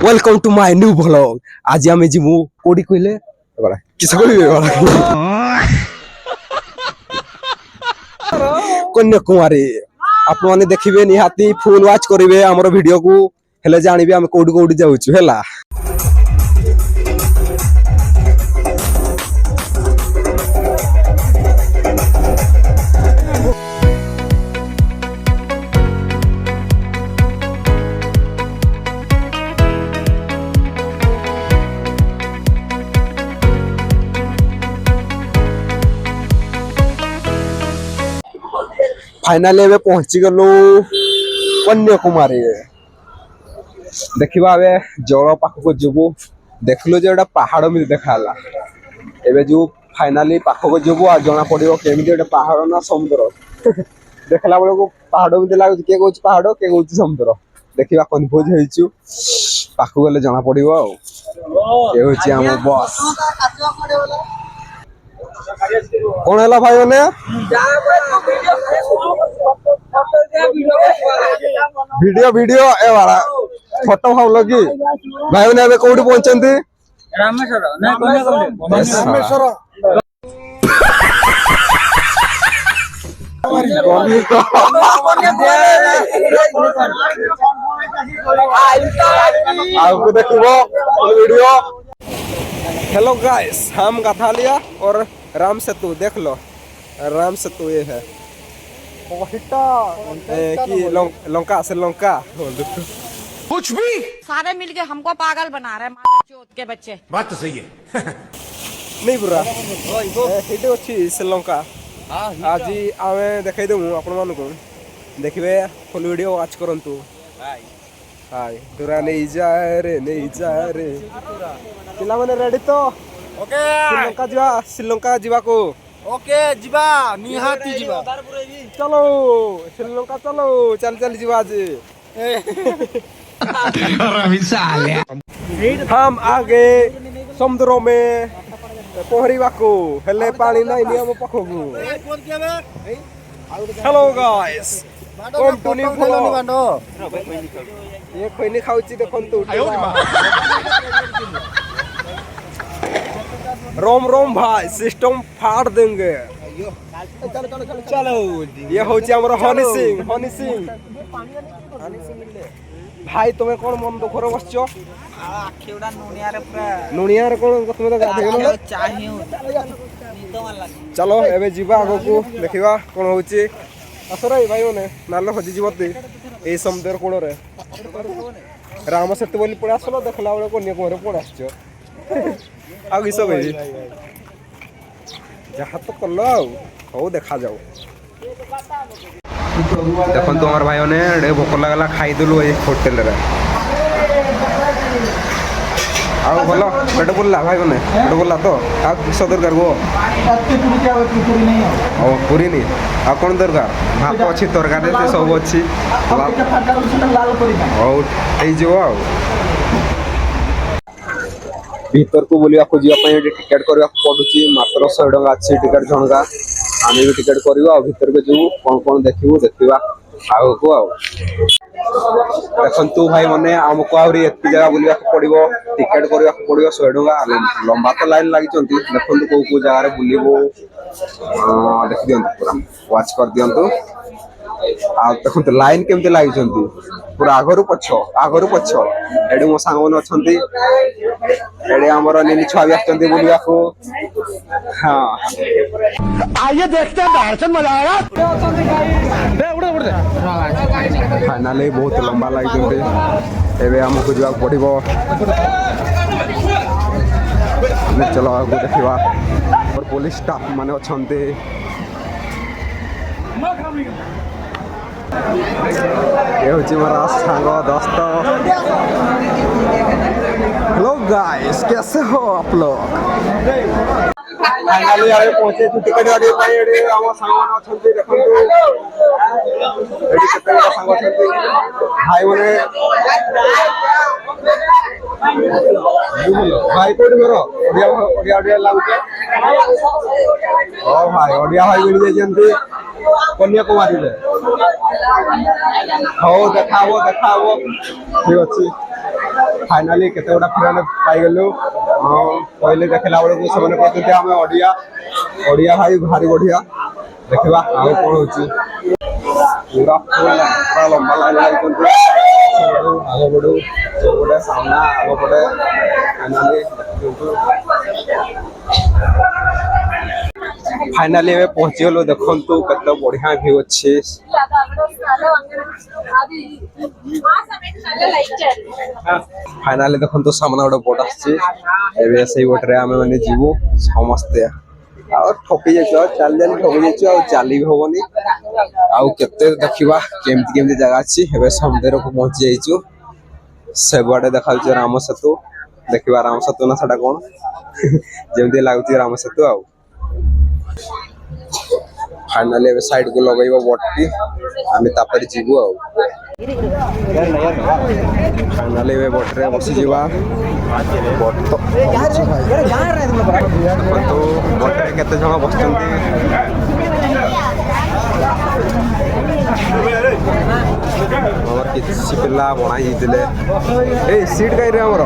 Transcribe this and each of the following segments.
Welcome to my new vlog. आज आम जीमु कोडी कहले किस कन्याकुमारी आप मैंने देखिए निहाती फुल वाच करेंगे आमर वीडियो को हेले जानबे आम कोडी कोडी जाउछु हैला। फाइनाली एबे पहुंची गलु कन्याकुमारी। देखिबा एबे जल पाख को जबु देखलो जे एटा पहाड़ में देखाला। एबे जो फाइनाली पाख को जबु आ जना पड़ियो केमिति एटा पहाड़ ना समुद्र देखला बेले को पहाड़ में लागु के कहउछ पहाड़ के कहउछ समुद्र। देखिबा कन्फ्यूज होइछु पाख गले जना पड़ियो आ ए होछि हम बस। कौन है भाई मैंने वीडियो वीडियो ए वाला फोटो भाव लगी भाई मैंने अबे कोठी पहुंचंती रामेश्वर ना रामेश्वर आपको देखिबो वीडियो। हेलो गाइस, हम गाथालिया और राम सेतु देख लो। राम सेतु ये है कि लंका से लंका कुछ भी सारे मिलके हमको पागल बना रहे हैं चोट के बच्चे। बात तो सही है। नहीं बुरा एटे अछि श्रीलंका। आज आमे देखाई देमु आपण मानको देखिबे फुल वीडियो वाच करंतु। हाय दुरा नहीं जा रे पिला माने रेडी तो ओके श्रीलंका जीवा को ओके जीवा निहाती जीवा चलो श्रीलंका चलो चल चल जीवा जी। हम आगे समुद्र में पहरिबा को हेले पानी नहीं नियम पखगु। Hello guys come to new vlog. ये खैनी खाउची देखंतु रोम रोम भाई सिस्टम फाड़ देंगे। चलो ये होची हमर हनी सिंह भाई तुम्हें कौन मन दुख रे बसचो आखेउडा नुनिया रे पूरा नुनिया रे कोन तुम तो गाधेलो चाहियो निद मान लाग। चलो एबे जीवा आगो को देखिबा कोन होची। असरे भाई ओने नालो हजी जीवती ए समुद्र कोण रे राम सेतु बोली पड़ा आसलो देखला बेले कन्याकुमारी पड़ा आछो आ किस भाई जहाँ तो कल हो देखा जाओ। देखो तुम्हार भाई ने भोक लगला खाईदेलु ये होटेल रे आउ बोलो पेट बोलला भाई मैंने पेट बोलला तो आ किस दरकार गो ओ पूरी नहीं आ कौन दरकार भात अच्छी तरकारी सब अच्छी जो आ भीतर को बोलिया को जीवा पई टिकट करबा पडुची मात्र 100 टका अछि टिकट जनगा। आमे भी टिकट करबा भीतर के जो कोन कोन देखिबा आगो को आ देखंतु भाई माने हमको आउरी एत्ती जगह बुलिया पड़िबो टिकट करबा पड़िबो 100 टका लंबा तो लाइन लागि चंती। देखंतु को जगह रे बुलिबो देख दियंतु पूरा वाच कर दियंतु आ देखंतु लाइन केमते लागि चंती पूरा आगरु पछ एडी मो सांग मन अछंती एडी हमर निनी छुआ भी आछंती बुलिया को। हां आइए देखते हैं दर्शन मजा आएगा। दे उड़े फाइनली बहुत लंबा लागि चंती एबे हमको जवा पड़िबो चलो आगु देखिबा और पुलिस स्टाफ माने अछंती। ये होची मेरा सांग दोस्त। हेलो गाइस कैसे हो आप लोग। फाइनली आए पहुंचे टिकट गाड़ी पाई एडी हम सांग अछंती देखंतु एडी केते सांग अछंती भाई माने भाई कोडी मेरो ओडिया लागुचे ओ भाई ओडिया भाई मिल जेंती कन्याकुमारी रे हो देखाबो ठीक अछि। फाइनाली केते गोटा फ्रेंड पाइगलु पहले देखला बेलू से कहते आम ओडिया ओडिया भाई भारी बढ़िया देखा आगे कौन होची पूरा पूरा लंबा लाइन लगी आगे बढ़ू जो सामना आगे पड़े फाइनाली फाइनाली एवं पहुंची गलु देखु कत बढ़िया व्यू अच्छे फाइनाली देखु सामना गोटे बोट आसे से बोट्रे आम मैंने जीवु समस्ते ठकी जाइए चल चल ठकी जाइए चली भी हेनी आउ केते देखा केमती केमती जगह अच्छी समुद्र को पहुंची जाइचु से बाटे देखा राम सेतु देखा राम सेतु ना साटा कौन जमी लगुच राम सेतु आउ फाइनाली साइड को लगे बोटी आम तापर जीवु आउ फाइनाली बोट्रे बसी बोट तो बोट्रे केते जण बसचंती हमर किसी पिला बना हितिले ए सीट कई रे हमर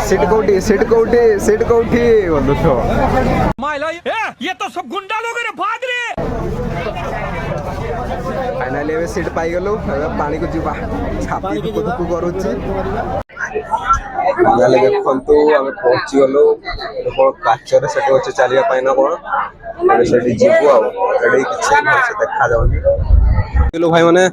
सीट कोठी बोलु तो माइला ये तो सब गुंडा लोग रे भाग रे फाइनाली एबे सीट पाई गलु एबे पानी को जीवा छापी दुकु दुकु करूची फाइनाली देखंतु हम पहुंची गलु कोन काचर सेट होचे चलिया पाई ना कोन एबे सेठी जीवु आ रेडी किछि भल से देखा जाउनी हेलो भाई माने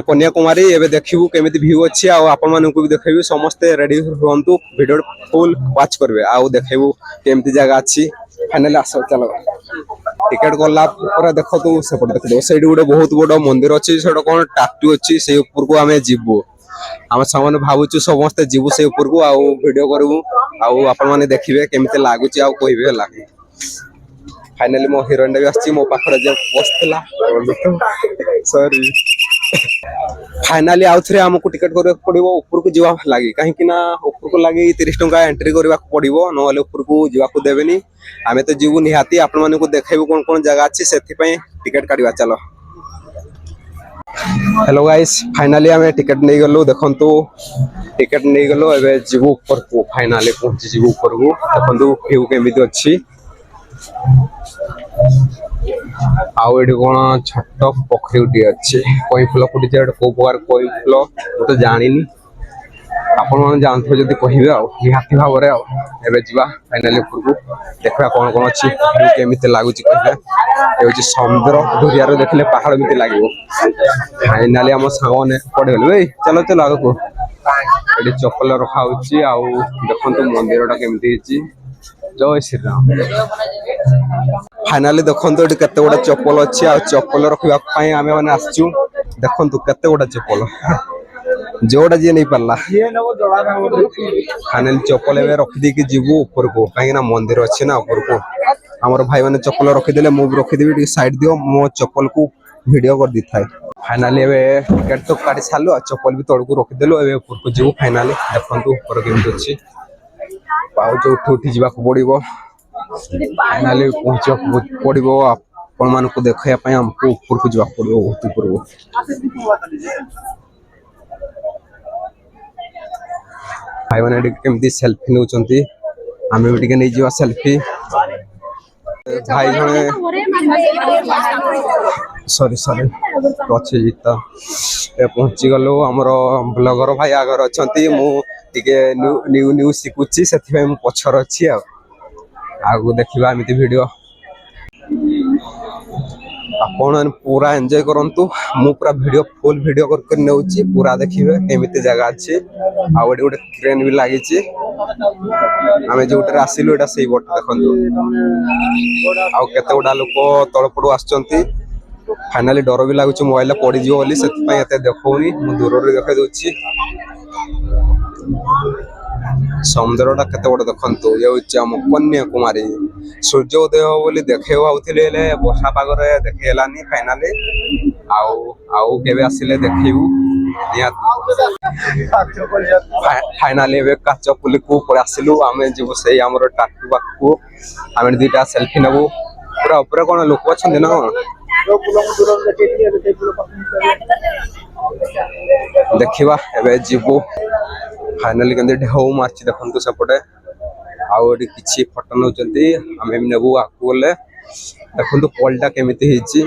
कन्याकुमारी एबे देखिबु केमिति व्यू अछि आ आपन मानकु भी देखेबु समस्त रेडी होंतु वीडियो फुल वॉच करबे आ देखेबु केमिति जगह अछि फाइनली आसो चलो टिकट गला पर देखो तू सेपट देख सैड गोटे बहुत बड़ मंदिर अच्छी से कौन टाटू अच्छी से ऊपर को आम जीवु आम सामान भावुँ समस्ते जीवु से ऊपर को आउ वीडियो करू आउ आपण माने देखिबे केमिति लागुची आउ कहबे होला फाइनली मो हिरोइन भी आछि मो पाखरे जे बसला सॉरी फाइनली आउ थरे हमको टिकट करबे पड़िबो ऊपर को जीवा लागी काहे कि ना ऊपर को लागी 30 टंका एंट्री करबा पड़िबो नले ऊपर को जीवा को देबेनी आमे तो जीवु निहाती आपण माने को देखेबो कोन कोन जगह अछि सेथि पय टिकट काटिबा चलो हेलो गाइस फाइनली हमें टिकट नहीं गलो देखंतु टिकट नहीं गलो एबे जीवु ऊपर को फाइनली पहुंची जीवु ऊपर को देखंतु व्यू केमिति अछि आउ एडी कोन छोट पोखरी उठी अछि कोई फुल फुटी जे को प्रकार कोई फुल मु तो जानिनी आपण मन जानथो जदी कहिबे आ निहाती भाव रे आ एबे जीवा फाइनली ऊपर को देखा कोन कोन अछि केमिति लागुची कहले ए होची समुद्र दुरिया रे देखले पहाड़ मिति लागिवो फाइनली हम सागने पड़े गलो ए चलो चलो आगो को एडी चप्पल रखा होची आ देखंतु मंदिरटा केमिति हिची जय श्री राम फाइनली देखंतु एडी केते गोटा चप्पल अछि आ चप्पल रखिबा पई आमे माने आछू देखंतु केते गोटा चप्पल जोड़ा जी नहीं पारला फाइनली चप्पल एबे रखि दे कि जीवु ऊपर को काहे ना मंदिर अछि ना ऊपर को हमर भाई माने चप्पल रखि देले मु रखि देबी साइड दियो मो चप्पल को वीडियो कर दी थाए फाइनली एबे टिकट तो काटी सालो चप्पल भी तोड़ को रखि देलो एबे ऊपर को जीवु फाइनली देखंतु ऊपर केमति अछि पाउ जो उठी जीवा को पड़िबो फाइनली पहुंच पड़िबो आपण मान को देखया पय हमको ऊपर को जीवा पड़िबो बहुत ऊपर को भाई मैंने केमती सेल्फी नौचंती आमे भी टिके नै जीवा सेल्फी भाई जने सॉरी अच्छे जीता ए पहुंची गलो हमर ब्लॉगर भाई आगर अछंती मु टिके न्यू न्यू सिकुची सेथि भाई मु पछर अछि आगु देखिबा एमिति वीडियो आपण पूरा एंजॉय करंतु मु पूरा वीडियो फुल वीडियो कर नेउची पूरा देखिबे केमिति जगह अछि आ ओडी ओडी ट्रेन भी लागि छि आमे जोटर आसिलु एटा सेही बोट देखंतु आ केते गोडा लोक तळपडू आछंती फाइनली डर भी लागुछि मोबाइल पड़ी जियो बोली सेति पय एते देखौनी मु दूर रे देखै दोछि समुद्रटा केते बड़ देखंतु ये होछि हम कन्याकुमारी सूर्य उदय बोली देखेव आउथिले ले वर्षा पागरे देखेलानी फाइनली आउ केबे आसिले देखिबु फाइनली एबे काचपुली को पर आसिलु आमे जीवु सेही हमर टाटू बाकू आमे दीटा सेल्फी नेबु पूरा ऊपर कोन लोक अछन ना देखिबा एबे जीवो फाइनली केंदे ढेउ मारची देखंतु सेपटे आउ एटी किछि फोटो नउचंती हमें नेबु आकु बोले देखंतु पोलटा केमिति हेची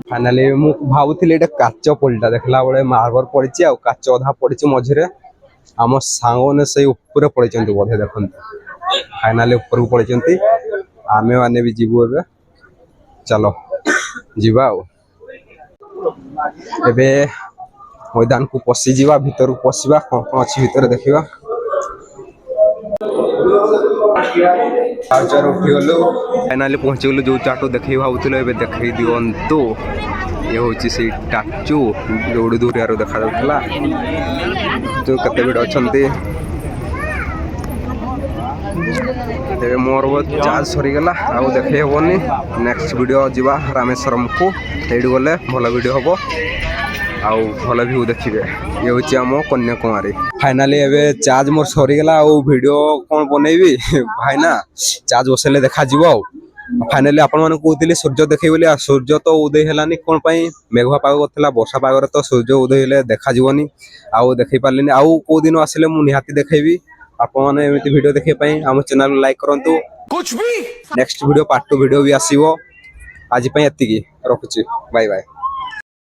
फाइनली मु भाबुथिले एटा काच पोलटा देखला बळे मार्बर पडिची आ काच अधा पडिची मझिरे आम सांगने से ऊपर पड़े बोधे देखते फाइनाली ऊपर को पड़े आमे माने भी जीवु एबे चलो जीवा एबे मैदान को पसी जीवा भीतर को पसीबा कोन कोन अछि भीतर देखिबा चार उठी गलो फाइनाली पहुंच गलो जो चाटो देखै भाबुथिलो एबे देखै दियंतो ये होची से टाचू जोड़ी दूर यार देखा जाउथला तो कते बिड अछंती तेरे मोर वो चार्ज सरी गला आ देखे होनी नेक्स्ट वीडियो जीवा रामेश्वरम को एडी गले भलो वीडियो हबो आ भलो व्यू देखिबे ये होची हम कन्याकुमारी फाइनली एबे चार्ज मोर सरी गला आ वीडियो कोन बनेबी भाई ना चार्ज बसेले देखा जीवो फाइनली आपण मन कहते सूर्य देखे बोली सूर्य तो उदय हेलानी कौन पाई मेघुआ पाग करथिला वर्षा पागरे तो सूर्य उदय हेले देखा जीवनी आउ देखै पारलिनी आउ को दिन आसिले मु निहाती देखैबी आपण माने एमिति वीडियो देखे पई हम चैनल लाइक करंतु कुछ भी नेक्स्ट वीडियो पार्ट 2 वीडियो भी आसीबो आज पई एतिकी रखुची बाय बाय।